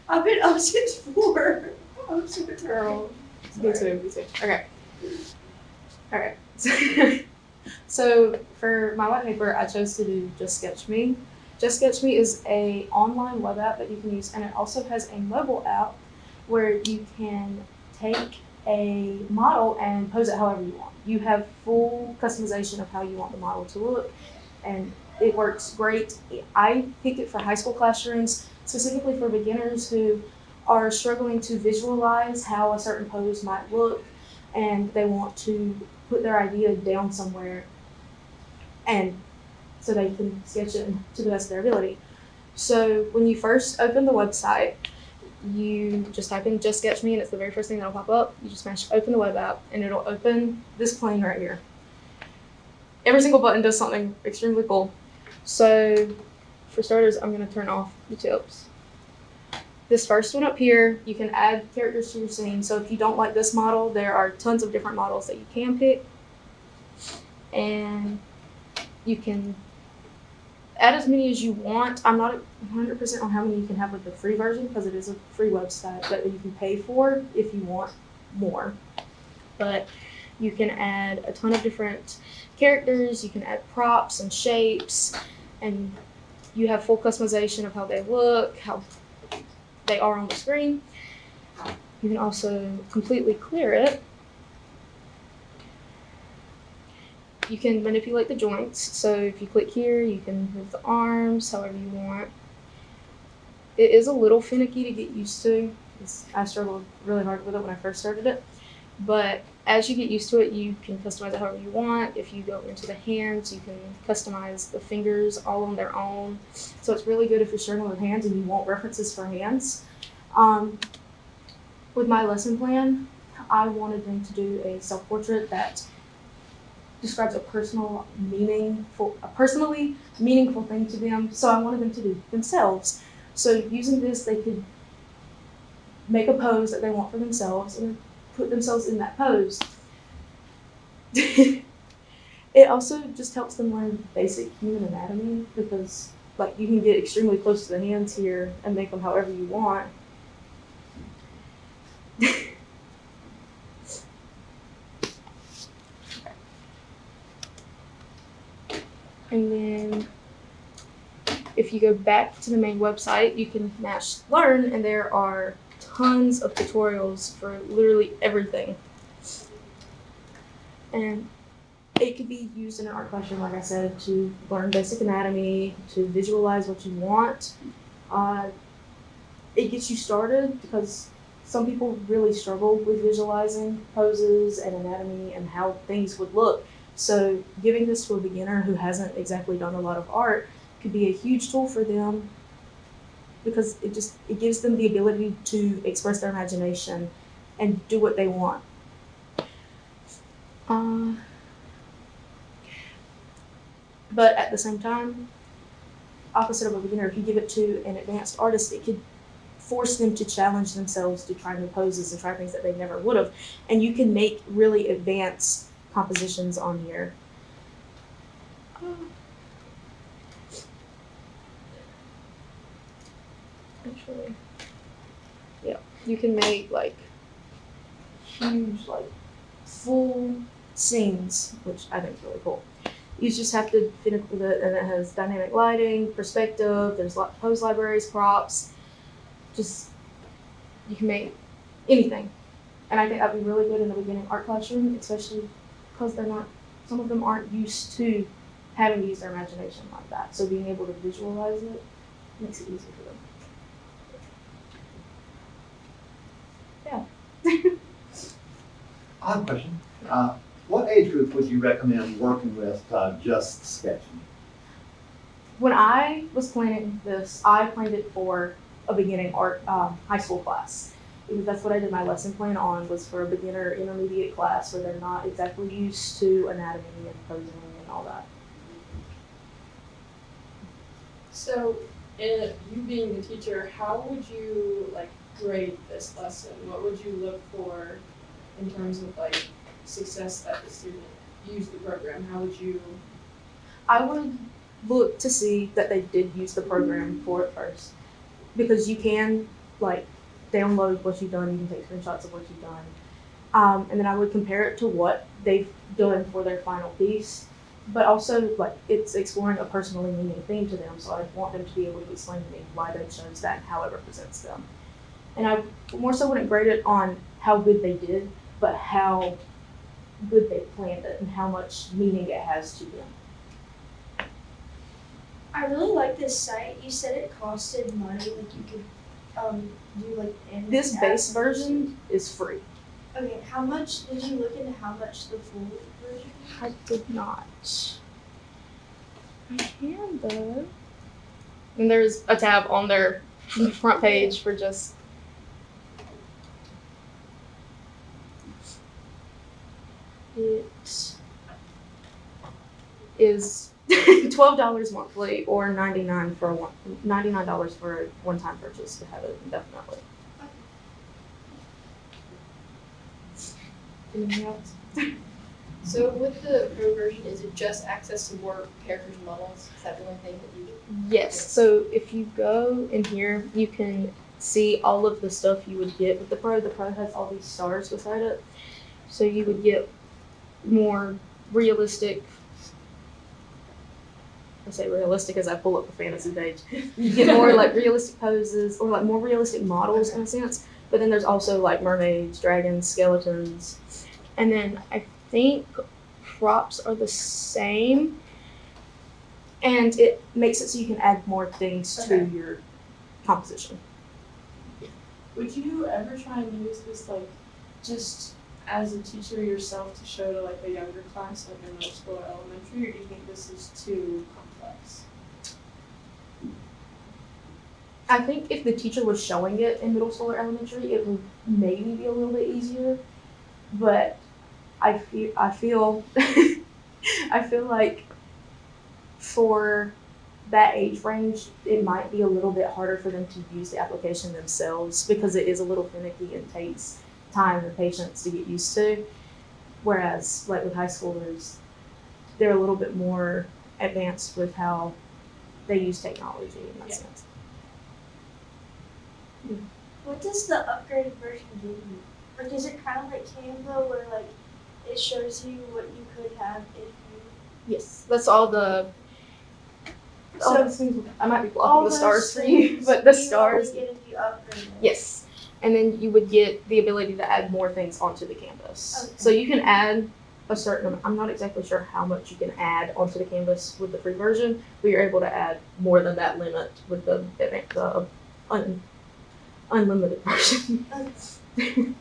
I've been up since 4. I'm so Girl, sorry. me too. Okay. Alright. So for my white paper, I chose to do JustSketchMe. JustSketchMe is a online web app that you can use, and it also has a mobile app where you can take a model and pose it however you want. You have full customization of how you want the model to look, and it works great. I picked it for high school classrooms, specifically for beginners who are struggling to visualize how a certain pose might look, and they want to put their idea down somewhere and so they can sketch it to the best of their ability. So when you first open the website, you just type in Just Sketch Me, and it's the very first thing that'll pop up. You just mash open the web app, and it'll open this plane right here. Every single button does something extremely cool. So for starters, I'm going to turn off the tips. This first one up here, you can add characters to your scene. So if you don't like this model, there are tons of different models that you can pick. And you can add as many as you want. I'm not 100% on how many you can have with the free version because it is a free website that you can pay for if you want more. But you can add a ton of different characters, you can add props and shapes, and you have full customization of how they look, how they are on the screen. You can also completely clear it. You can manipulate the joints. So if you click here, you can move the arms however you want. It is a little finicky to get used to. I struggled really hard with it when I first started it. But as you get used to it, you can customize it however you want. If you go into the hands, you can customize the fingers all on their own. So it's really good if you're struggling with hands and you want references for hands. With my lesson plan, I wanted them to do a self-portrait that describes a personally meaningful thing to them. So I wanted them to do themselves. So using this, they could make a pose that they want for themselves and put themselves in that pose. It also just helps them learn basic human anatomy because like you can get extremely close to the hands here and make them however you want. And then if you go back to the main website, you can mash learn, and there are tons of tutorials for literally everything. And it could be used in an art classroom, like I said, to learn basic anatomy, to visualize what you want. It gets you started because some people really struggle with visualizing poses and anatomy and how things would look. So giving this to a beginner who hasn't exactly done a lot of art could be a huge tool for them because it gives them the ability to express their imagination and do what they want. But at the same time, opposite of a beginner, if you give it to an advanced artist, it could force them to challenge themselves to try new poses and try things that they never would have. And you can make really advanced compositions on here. Actually, yeah, you can make like huge, like full scenes, which I think is really cool. You just have to finish with it, and it has dynamic lighting, perspective, there's pose libraries, props, just, you can make anything. And I think that'd be really good in the beginning art classroom, especially because some of them aren't used to having to use their imagination like that. So being able to visualize it makes it easier for them. Yeah. I have a question. What age group would you recommend working with JustSketchMe? When I was planning this, I planned it for a beginning art high school class. Because that's what I did my lesson plan on, was for a beginner intermediate class where they're not exactly used to anatomy and posing and all that. So, you being the teacher, how would you like grade this lesson? What would you look for in terms of like success that the student used the program? How would you? I would look to see that they did use the program for it first, because you can like download what you've done. You can take screenshots of what you've done. And then I would compare it to what they've done for their final piece. But also, like, it's exploring a personally meaning theme to them, so I want them to be able to explain to me why they chose that and how it represents them. And I more so wouldn't grade it on how good they did, but how good they planned it and how much meaning it has to them. I really like this site. You said it costed money, like you could do like This base version is free. Okay, how much did you look into how much the full version? I did not. I can though. And there's a tab on their front page for just. It is $12 monthly or $99 for a one-time purchase to have it indefinitely. Anything else? So with the pro version, is it just access to more characters and models? Is that the only thing that you do? Yes. So if you go in here, you can see all of the stuff you would get with the pro. The pro has all these stars beside it. So you would get more realistic. I say realistic as I pull up the fantasy page. You get more like realistic poses or like more realistic models in a sense. But then there's also like mermaids, dragons, skeletons. And then I think props are the same. And it makes it so you can add more things to your composition. Would you ever try and use this like just as a teacher yourself to show to like a younger class, like in middle school or elementary, or do you think this is too complex? I think if the teacher was showing it in middle school or elementary, it would maybe be a little bit easier. But I feel I feel like for that age range, it might be a little bit harder for them to use the application themselves because it is a little finicky and takes time and patience to get used to. Whereas like with high schoolers, they're a little bit more advanced with how they use technology in that sense. What does the upgraded version give you? Like, is it kind of like Canva where like it shows you what you could have if you? Yes, that's all the. All those things, I might be All blocking the those stars for things you, but the you stars. only get if you upgrade it. Yes, and then you would get the ability to add more things onto the canvas. Okay. So you can add a certain amount. I'm not exactly sure how much you can add onto the canvas with the free version, but you're able to add more than that limit with the unlimited version. Okay.